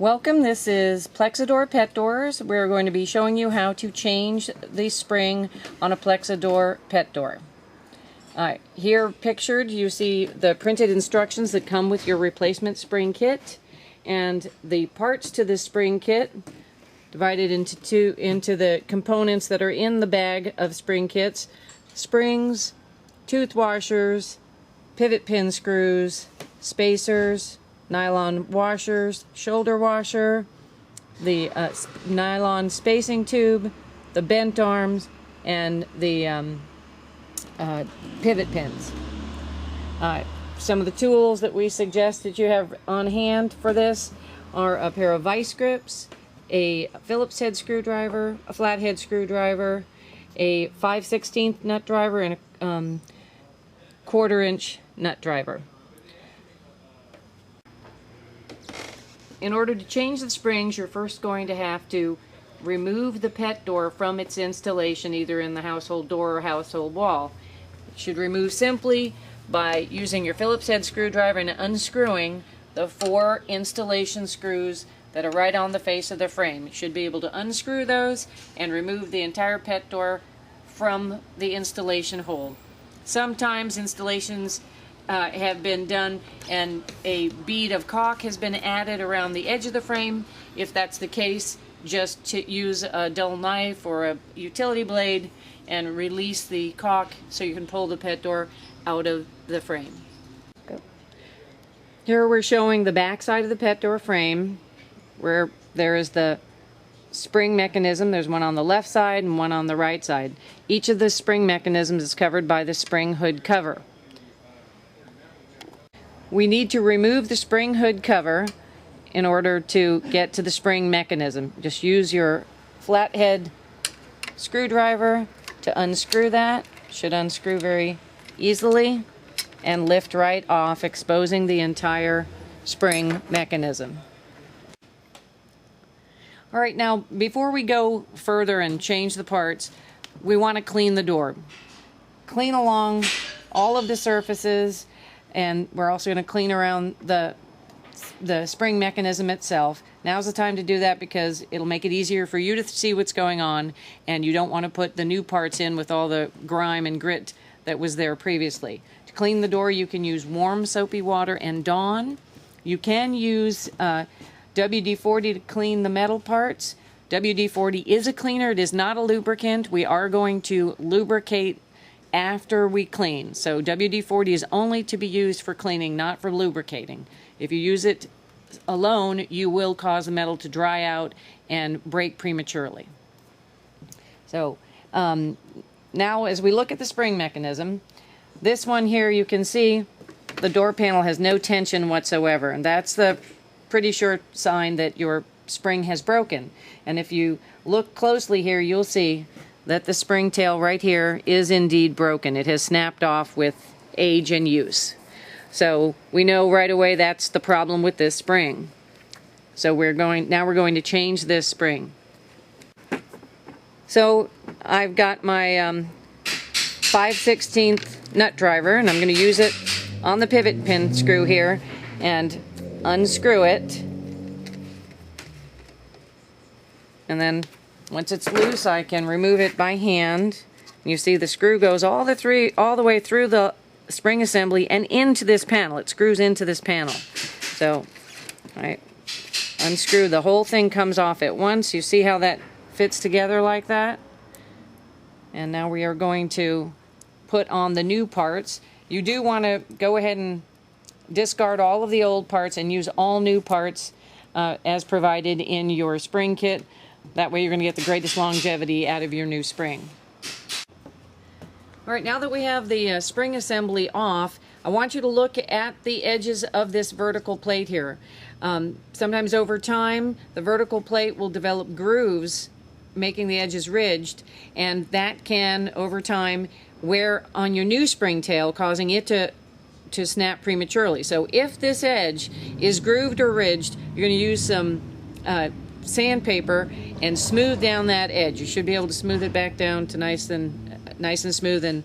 Welcome, this is PlexiDor Pet Doors. We're going to be showing you how to change the spring on a PlexiDor Pet Door. Here pictured you see the printed instructions that come with your replacement spring kit, and the parts to this spring kit divided into the components that are in the bag of spring kits: springs, tooth washers, pivot pin screws, spacers, nylon washers, shoulder washer, the nylon spacing tube, the bent arms, and the pivot pins. Some of the tools that we suggest that you have on hand for this are a pair of vice grips, a Phillips head screwdriver, a flathead screwdriver, a 5/16 nut driver, and a 1/4 inch nut driver. In order to change the springs, you're first going to have to remove the pet door from its installation, either in the household door or household wall. It should remove simply by using your Phillips head screwdriver and unscrewing the 4 installation screws that are right on the face of the frame. You should be able to unscrew those and remove the entire pet door from the installation hole. Sometimes installations have been done and a bead of caulk has been added around the edge of the frame. If that's the case, just to use a dull knife or a utility blade and release the caulk so you can pull the pet door out of the frame. Here we're showing the back side of the pet door frame, where there is the spring mechanism. There's one on the left side and one on the right side. Each of the spring mechanisms is covered by the spring hood cover. We need to remove the spring hood cover in order to get to the spring mechanism. Just use your flathead screwdriver to unscrew that. Should unscrew very easily and lift right off, exposing the entire spring mechanism. All right, now before we go further and change the parts, we want to clean the door. Clean along all of the surfaces, and we're also going to clean around the spring mechanism itself. Now's the time to do that because it'll make it easier for you to see what's going on, and you don't want to put the new parts in with all the grime and grit that was there previously. To clean the door, you can use warm soapy water and Dawn. You can use WD-40 to clean the metal parts. WD-40 is a cleaner. It is not a lubricant. We are going to lubricate after we clean. So WD-40 is only to be used for cleaning, not for lubricating. If you use it alone, you will cause the metal to dry out and break prematurely. So now as we look at the spring mechanism, this one here, you can see the door panel has no tension whatsoever, and that's the pretty sure sign that your spring has broken. And if you look closely here, you'll see that the spring tail right here is indeed broken. It has snapped off with age and use. So we know right away that's the problem with this spring. So we're going to change this spring. So I've got my 5/16 nut driver, and I'm going to use it on the pivot pin screw here and unscrew it. And then once it's loose, I can remove it by hand. You see the screw goes all the way through the spring assembly and into this panel. It screws into this panel. So I unscrew, the whole thing comes off at once. You see how that fits together like that? And now we are going to put on the new parts. You do want to go ahead and discard all of the old parts and use all new parts as provided in your spring kit. That way you're going to get the greatest longevity out of your new spring. All right, now that we have the spring assembly off, I want you to look at the edges of this vertical plate here. Sometimes over time, the vertical plate will develop grooves, making the edges ridged, and that can, over time, wear on your new spring tail, causing it to snap prematurely. So if this edge is grooved or ridged, you're going to use some sandpaper and smooth down that edge. You should be able to smooth it back down to nice and smooth and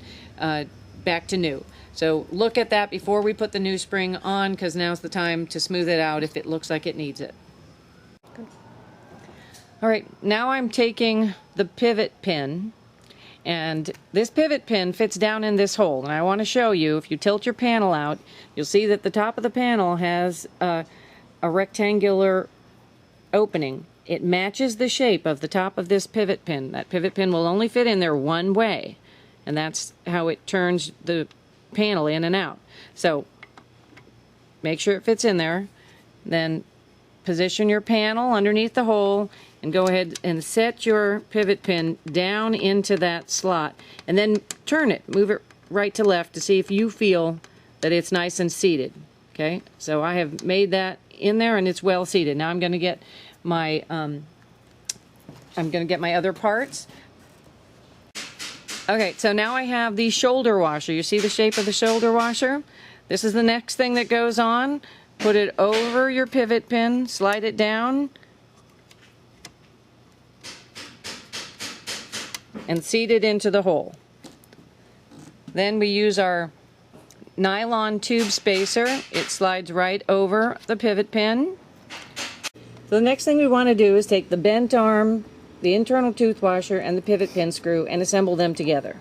back to new. So look at that before we put the new spring on, because now's the time to smooth it out if it looks like it needs it. All right, now I'm taking the pivot pin, and this pivot pin fits down in this hole, and I want to show you, if you tilt your panel out, you'll see that the top of the panel has a rectangular opening. It matches the shape of the top of this pivot pin. That pivot pin will only fit in there one way, and that's how it turns the panel in and out. So make sure it fits in there, then position your panel underneath the hole and go ahead and set your pivot pin down into that slot, and then turn it, move it right to left to see if you feel that it's nice and seated. Okay, so I have made that in there and it's well seated. Now I'm going to get my other parts. Okay, so now I have the shoulder washer. You see the shape of the shoulder washer? This is the next thing that goes on. Put it over your pivot pin, slide it down, and seat it into the hole. Then we use our nylon tube spacer. It slides right over the pivot pin. So the next thing we want to do is take the bent arm, the internal tooth washer, and the pivot pin screw and assemble them together.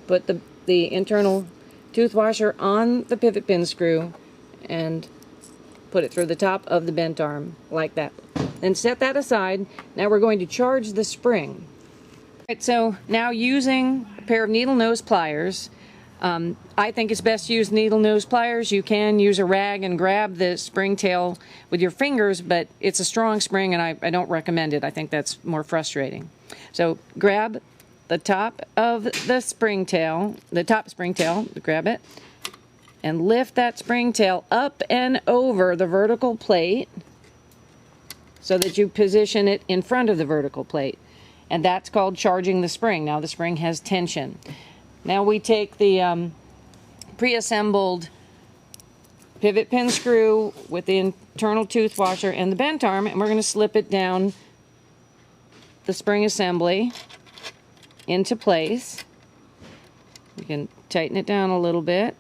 Put the internal tooth washer on the pivot pin screw and put it through the top of the bent arm like that. Then set that aside. Now we're going to charge the spring. Right, so now using a pair of needle nose pliers, I think it's best to use needle nose pliers. You can use a rag and grab the spring tail with your fingers, but it's a strong spring and I don't recommend it. I think that's more frustrating. So grab the top of the spring tail, grab it, and lift that spring tail up and over the vertical plate so that you position it in front of the vertical plate. And that's called charging the spring. Now the spring has tension. Now we take the pre-assembled pivot pin screw with the internal tooth washer and the bent arm, and we're going to slip it down the spring assembly into place. You can tighten it down a little bit.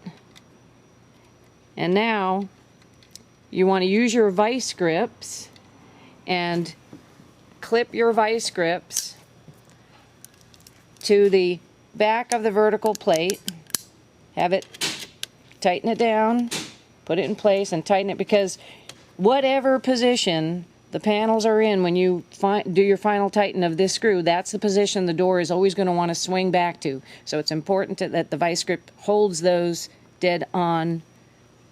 And now you want to use your vice grips and clip your vice grips to the back of the vertical plate. Have it, tighten it down, put it in place and tighten it, because whatever position the panels are in when you do your final tighten of this screw, that's the position the door is always going to want to swing back to. So it's important that the vice grip holds those dead on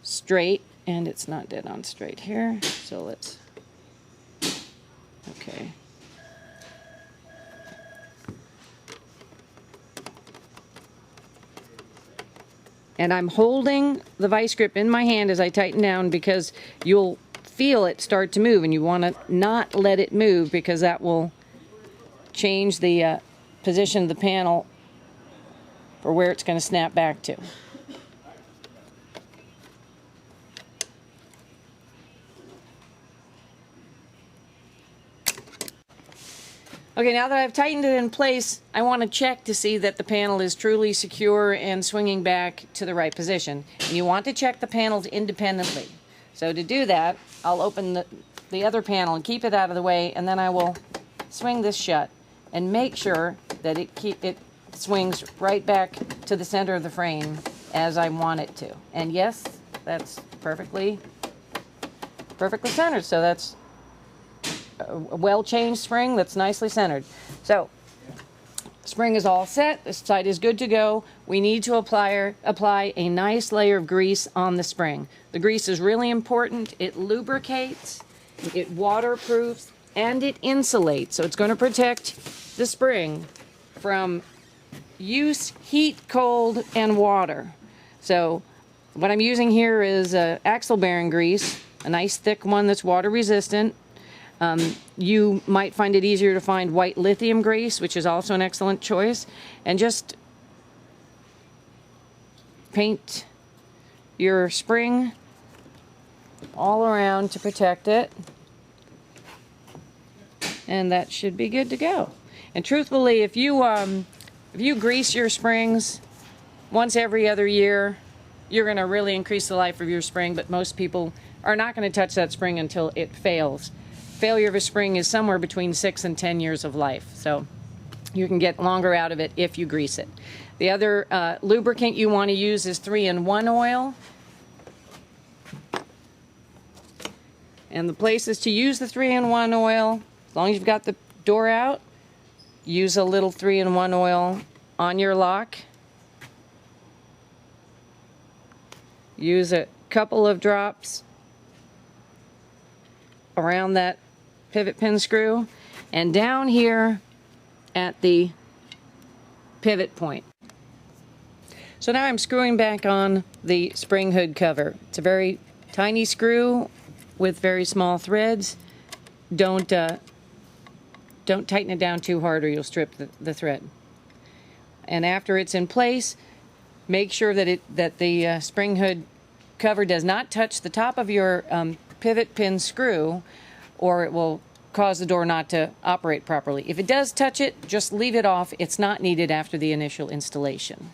straight, and it's not dead on straight here, so let's, okay. And I'm holding the vice grip in my hand as I tighten down, because you'll feel it start to move and you want to not let it move, because that will change the position of the panel for where it's going to snap back to. Okay, now that I've tightened it in place, I want to check to see that the panel is truly secure and swinging back to the right position. And you want to check the panels independently. So to do that, I'll open the other panel and keep it out of the way, and then I will swing this shut and make sure that it swings right back to the center of the frame as I want it to. And yes, that's perfectly centered. So that's a well-changed spring that's nicely centered. So spring is all set. This side is good to go. We need to apply a nice layer of grease on the spring. The grease is really important. It lubricates, it waterproofs, and it insulates. So it's going to protect the spring from use, heat, cold, and water. So what I'm using here is axle bearing grease, a nice thick one that's water resistant. You might find it easier to find white lithium grease, which is also an excellent choice. And just paint your spring all around to protect it. And that should be good to go. And truthfully, if you grease your springs once every other year, you're going to really increase the life of your spring, but most people are not going to touch that spring until it fails. failure of a spring is somewhere between 6 and 10 years of life. So you can get longer out of it if you grease it. The other lubricant you want to use is 3-in-1 oil. And the places to use the 3-in-1 oil, as long as you've got the door out, use a little 3-in-1 oil on your lock. Use a couple of drops around that pivot pin screw and down here at the pivot point. So now I'm screwing back on the spring hood cover. It's a very tiny screw with very small threads. Don't tighten it down too hard or you'll strip the thread. And after it's in place, make sure that the spring hood cover does not touch the top of your pivot pin screw, or it will cause the door not to operate properly. If it does touch it, just leave it off. It's not needed after the initial installation.